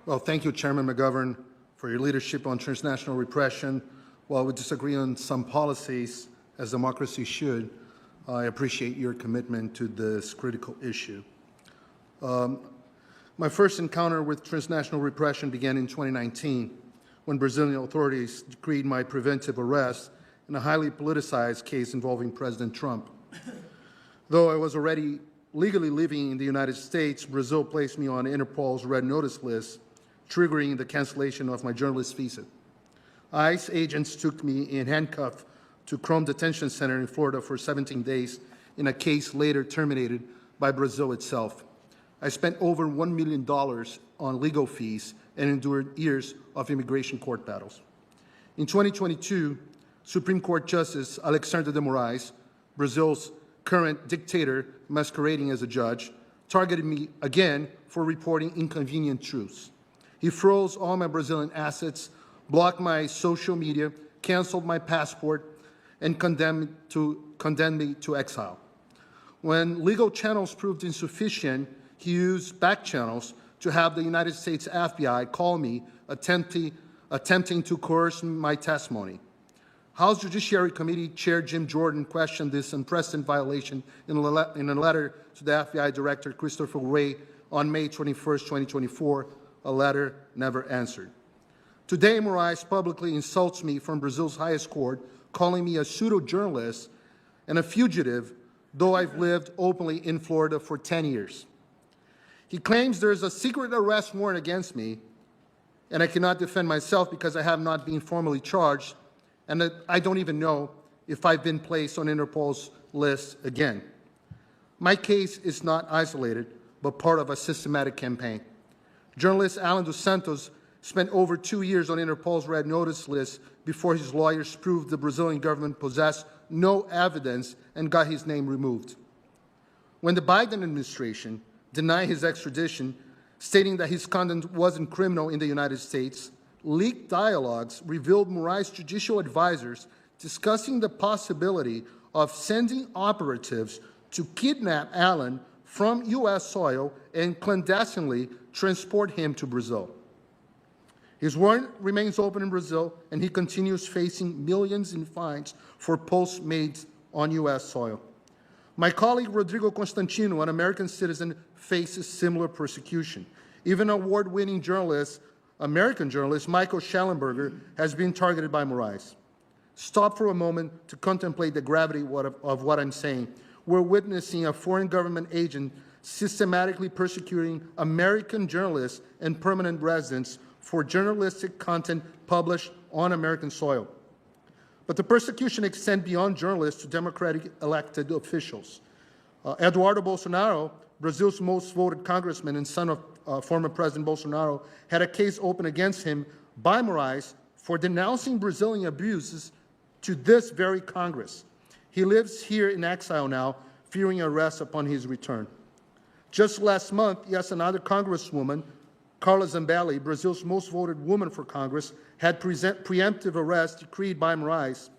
Well, thank you, Chairman McGovern, for your leadership on transnational repression. While we disagree on some policies, as democracy should, I appreciate your commitment to this critical issue. My first encounter with transnational repression began in 2019, when Brazilian authorities decreed my preventive arrest in a highly politicized case involving President Trump. Though I was already legally living in the United States, Brazil placed me on Interpol's red notice list, triggering the cancellation of my journalist visa. ICE agents took me in handcuffs to Chrome Detention Center in Florida for 17 days in a case later terminated by Brazil itself. I spent over $1 million on legal fees and endured years of immigration court battles. In 2022, Supreme Court Justice Alexandre de Moraes, Brazil's current dictator masquerading as a judge, targeted me again for reporting inconvenient truths. He froze all my Brazilian assets, blocked my social media, canceled my passport, and condemned me to exile. When legal channels proved insufficient, he used back channels to have the United States FBI call me, attempting to coerce my testimony. House Judiciary Committee Chair Jim Jordan questioned this unprecedented violation in a letter to the FBI Director Christopher Wray on May 21, 2024, a letter never answered. Today, Moraes publicly insults me from Brazil's highest court, calling me a pseudo-journalist and a fugitive, though I've lived openly in Florida for 10 years. He claims there is a secret arrest warrant against me, and I cannot defend myself because I have not been formally charged, and that I don't even know if I've been placed on Interpol's list again. My case is not isolated, but part of a systematic campaign. Journalist Alan dos Santos spent over 2 years on Interpol's red notice list before his lawyers proved the Brazilian government possessed no evidence and got his name removed. When the Biden administration denied his extradition, stating that his conduct wasn't criminal in the United States, leaked dialogues revealed Moraes' judicial advisors discussing the possibility of sending operatives to kidnap Alan from U.S. soil and clandestinely transport him to Brazil. His warrant remains open in Brazil, and he continues facing millions in fines for posts made on U.S. soil. My colleague Rodrigo Constantino, an American citizen, faces similar persecution. Even award-winning journalist, American journalist Michael Schellenberger has been targeted by Moraes. Stop for a moment to contemplate the gravity of what I'm saying. We're witnessing a foreign government agent systematically persecuting American journalists and permanent residents for journalistic content published on American soil. But the persecution extends beyond journalists to democratic elected officials. Eduardo Bolsonaro, Brazil's most voted congressman and son of former President Bolsonaro, had a case opened against him by Moraes for denouncing Brazilian abuses to this very Congress. He lives here in exile now, fearing arrest upon his return. Just last month, yes, another congresswoman, Carla Zambelli, Brazil's most voted woman for Congress, had preemptive arrest decreed by Moraes.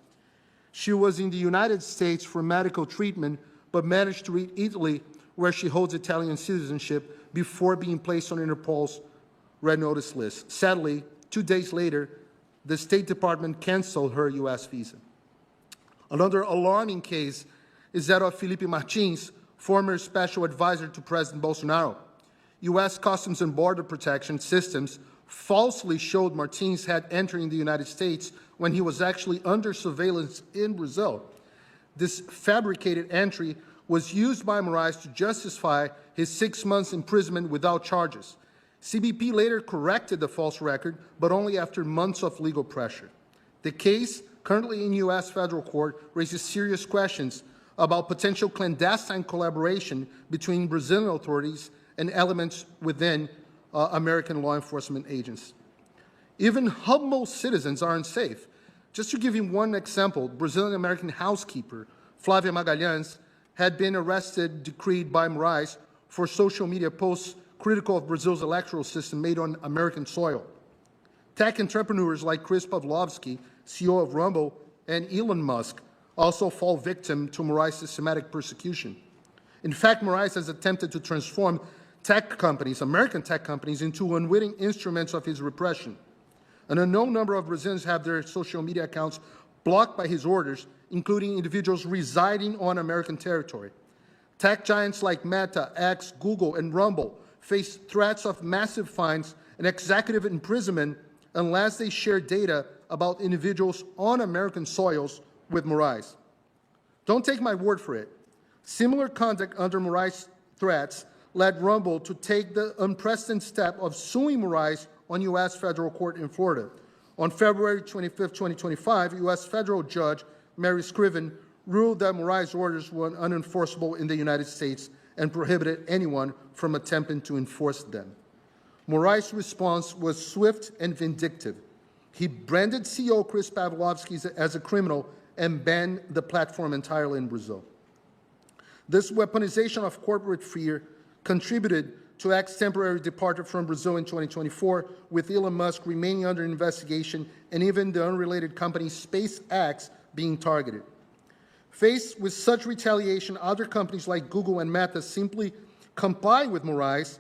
She was in the United States for medical treatment, but managed to reach Italy, where she holds Italian citizenship, before being placed on Interpol's red notice list. Sadly, 2 days later, the State Department canceled her U.S. visa. Another alarming case is that of Felipe Martins, former special advisor to President Bolsonaro. U.S. Customs and Border Protection systems falsely showed Martins had entered the United States when he was actually under surveillance in Brazil. This fabricated entry was used by Moraes to justify his 6 months imprisonment without charges. CBP later corrected the false record, but only after months of legal pressure. The case, currently in U.S. federal court, raises serious questions about potential clandestine collaboration between Brazilian authorities and elements within American law enforcement agents. Even humble citizens are unsafe. Just to give you one example, Brazilian-American housekeeper Flávia Magalhães had been arrested, decreed by Moraes, for social media posts critical of Brazil's electoral system made on American soil. Tech entrepreneurs like Chris Pavlovski, CEO of Rumble, and Elon Musk also fall victim to Moraes' systematic persecution. In fact, Moraes has attempted to transform tech companies, American tech companies, into unwitting instruments of his repression. An unknown number of Brazilians have their social media accounts blocked by his orders, including individuals residing on American territory. Tech giants like Meta, X, Google, and Rumble face threats of massive fines and executive imprisonment unless they share data about individuals on American soils with Moraes. Don't take my word for it. Similar conduct under Moraes' threats led Rumble to take the unprecedented step of suing Moraes on U.S. federal court in Florida. On February 25, 2025, U.S. federal judge Mary Scriven ruled that Moraes' orders were unenforceable in the United States and prohibited anyone from attempting to enforce them. Moraes' response was swift and vindictive. He branded CEO Chris Pavlovski as a criminal and banned the platform entirely in Brazil. This weaponization of corporate fear contributed to X's temporary departure from Brazil in 2024, with Elon Musk remaining under investigation and even the unrelated company SpaceX being targeted. Faced with such retaliation, other companies like Google and Meta simply comply with Moraes,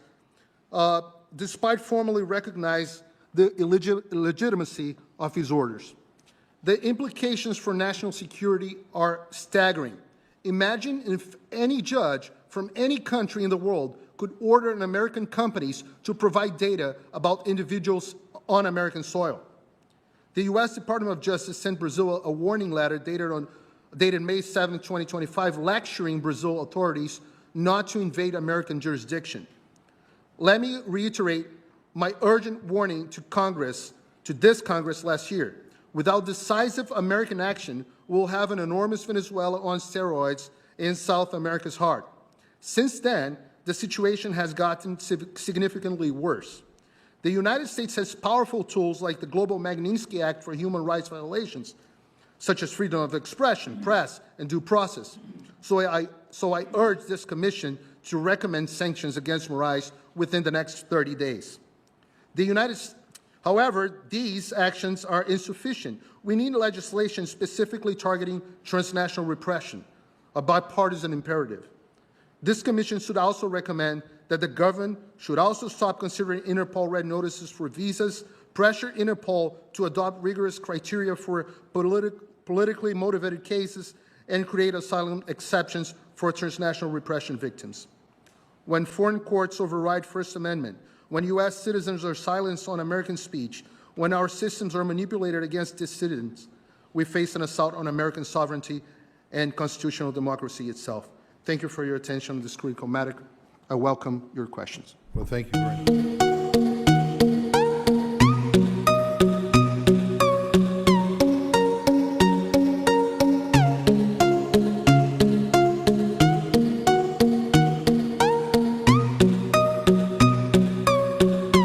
despite formally recognize the illegitimacy of his orders. The implications for national security are staggering. Imagine if any judge from any country in the world could order an American companies to provide data about individuals on American soil. The U.S. Department of Justice sent Brazil a warning letter dated May 7, 2025, lecturing Brazil authorities not to invade American jurisdiction. Let me reiterate my urgent warning to this Congress last year. Without decisive American action, we'll have an enormous Venezuela on steroids in South America's heart. Since then, the situation has gotten significantly worse. The United States has powerful tools like the Global Magnitsky Act for human rights violations, such as freedom of expression, press, and due process. So I urge this commission to recommend sanctions against Moraes within the next 30 days. However, these actions are insufficient. We need legislation specifically targeting transnational repression, a bipartisan imperative. This commission should also recommend that the government should also stop considering Interpol red notices for visas, pressure Interpol to adopt rigorous criteria for politically motivated cases, and create asylum exceptions for transnational repression victims. When foreign courts override First Amendment, when U.S. citizens are silenced on American speech, when our systems are manipulated against dissidents, we face an assault on American sovereignty and constitutional democracy itself. Thank you for your attention on this critical matter. I welcome your questions. Well, thank you very much.